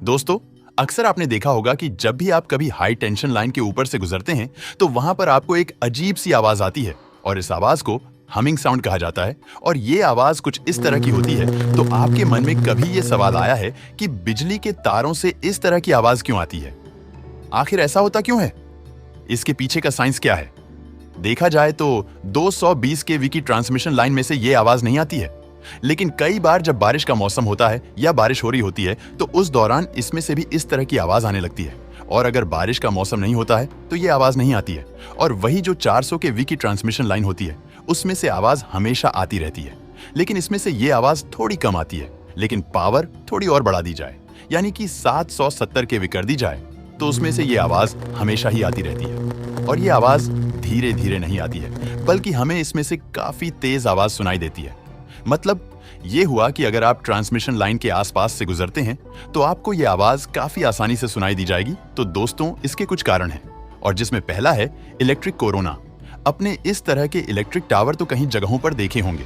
दोस्तों, अक्सर आपने देखा होगा कि जब भी आप कभी हाई टेंशन लाइन के ऊपर से गुजरते हैं तो वहां पर आपको एक अजीब सी आवाज आती है और इस आवाज को हमिंग साउंड कहा जाता है। और ये आवाज कुछ इस तरह की होती है। तो आपके मन में कभी ये सवाल आया है कि बिजली के तारों से इस तरह की आवाज क्यों आती है? आखिर ऐसा होता क्यों है? इसके पीछे का साइंस क्या है? देखा जाए तो 220 केवी की ट्रांसमिशन लाइन में से ये आवाज नहीं आती है, लेकिन कई बार जब बारिश का मौसम होता है या बारिश हो रही होती है तो उस दौरान इसमें से भी इस तरह की आवाज आने लगती है। और अगर बारिश का मौसम नहीं होता है तो ये आवाज नहीं आती है। और वही जो 400 केवी की ट्रांसमिशन लाइन होती है उसमें से आवाज हमेशा आती रहती है, लेकिन इसमें से ये आवाज थोड़ी कम आती है। लेकिन पावर थोड़ी और बढ़ा दी जाए, यानी कि 770 केवी कर दी जाए, तो उसमें से ये आवाज हमेशा ही आती रहती है। और ये आवाज धीरे धीरे नहीं आती है, बल्कि हमें इसमें से काफी तेज आवाज सुनाई देती है। मतलब ये हुआ कि अगर आप ट्रांसमिशन लाइन के आसपास से गुजरते हैं तो आपको ये आवाज काफी आसानी से सुनाई दी जाएगी। तो दोस्तों, इसके कुछ कारण हैं, और जिसमें पहला है इलेक्ट्रिक कोरोना। अपने इस तरह के इलेक्ट्रिक टावर तो कहीं जगहों पर देखे होंगे,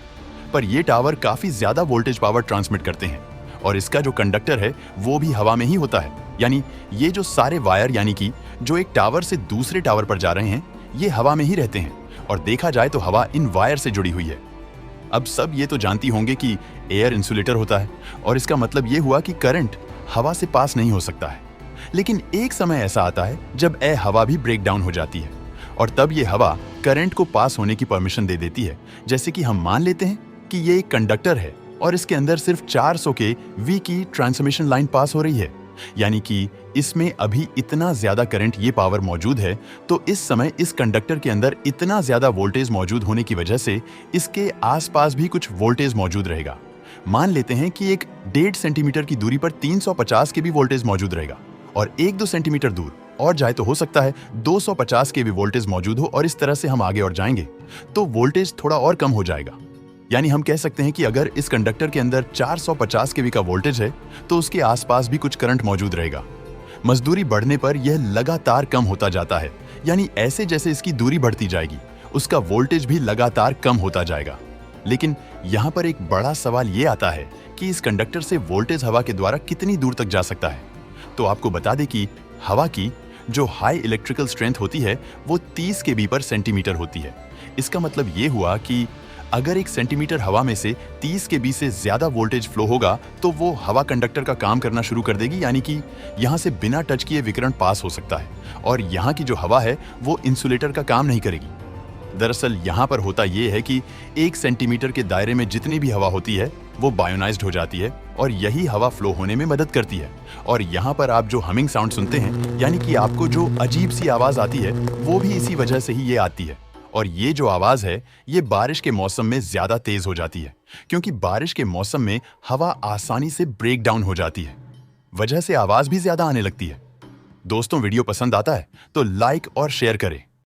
पर ये टावर काफी ज्यादा वोल्टेज पावर ट्रांसमिट करते हैं और इसका जो कंडक्टर है वो भी हवा में ही होता है। यानी ये जो सारे वायर, यानी कि जो एक टावर से दूसरे टावर पर जा रहे हैं, ये हवा में ही रहते हैं। और देखा जाए तो हवा इन वायर से जुड़ी हुई है। अब सब ये तो जानती होंगे कि एयर इंसुलेटर होता है, और इसका मतलब ये हुआ कि करंट हवा से पास नहीं हो सकता है। लेकिन एक समय ऐसा आता है जब हवा भी ब्रेक डाउन हो जाती है, और तब ये हवा करंट को पास होने की परमिशन दे देती है। जैसे कि हम मान लेते हैं कि ये एक कंडक्टर है और इसके अंदर सिर्फ 400 के वी की ट्रांसमिशन लाइन पास हो रही है, यानी कि इसमें अभी इतना ज्यादा करंट, ये पावर मौजूद है। तो इस समय इस कंडक्टर के अंदर इतना ज्यादा वोल्टेज मौजूद होने की वजह से इसके आसपास भी कुछ वोल्टेज मौजूद रहेगा। मान लेते हैं कि एक 1.5 सेंटीमीटर की दूरी पर 350 के भी वोल्टेज मौजूद रहेगा, और 1-2 सेंटीमीटर दूर और जाए तो हो सकता है 250 के भी वोल्टेज मौजूद हो। और इस तरह से हम आगे और जाएंगे तो वोल्टेज थोड़ा और कम हो जाएगा। यानी हम कह सकते हैं कि अगर इस कंडक्टर के अंदर 450 केवी का वोल्टेज है तो उसके आसपास भी कुछ करंट मौजूद रहेगा। मजदूरी बढ़ने पर यह लगातार कम होता जाता है, यानी ऐसे जैसे इसकी दूरी बढ़ती जाएगी उसका वोल्टेज भी लगातार कम होता जाएगा। लेकिन यहाँ पर एक बड़ा सवाल ये आता है कि इस कंडक्टर से वोल्टेज हवा के द्वारा कितनी दूर तक जा सकता है। तो आपको बता दें कि हवा की जो हाई इलेक्ट्रिकल स्ट्रेंथ होती है वो 30 केबी पर सेंटीमीटर होती है। इसका मतलब ये हुआ कि अगर 1 सेंटीमीटर हवा में से 30 केबी से ज्यादा वोल्टेज फ्लो होगा तो वो हवा कंडक्टर का काम करना शुरू कर देगी, यानी कि यहाँ से बिना टच किए विकिरण पास हो सकता है। और यहाँ की जो हवा है वो इंसुलेटर का काम नहीं करेगी। दरअसल यहाँ पर होता ये है कि 1 सेंटीमीटर के दायरे में जितनी भी हवा होती है वो बायोनाइज्ड हो जाती है, और यही हवा फ्लो होने में मदद करती है। और यहाँ पर आप जो हमिंग साउंड सुनते हैं, यानी कि आपको जो अजीब सी आवाज आती है, वो भी इसी वजह से ही ये आती है। और ये जो आवाज है ये बारिश के मौसम में ज्यादा तेज हो जाती है, क्योंकि बारिश के मौसम में हवा आसानी से ब्रेक डाउन हो जाती है, वजह से आवाज भी ज्यादा आने लगती है। दोस्तों, वीडियो पसंद आता है तो लाइक और शेयर करें।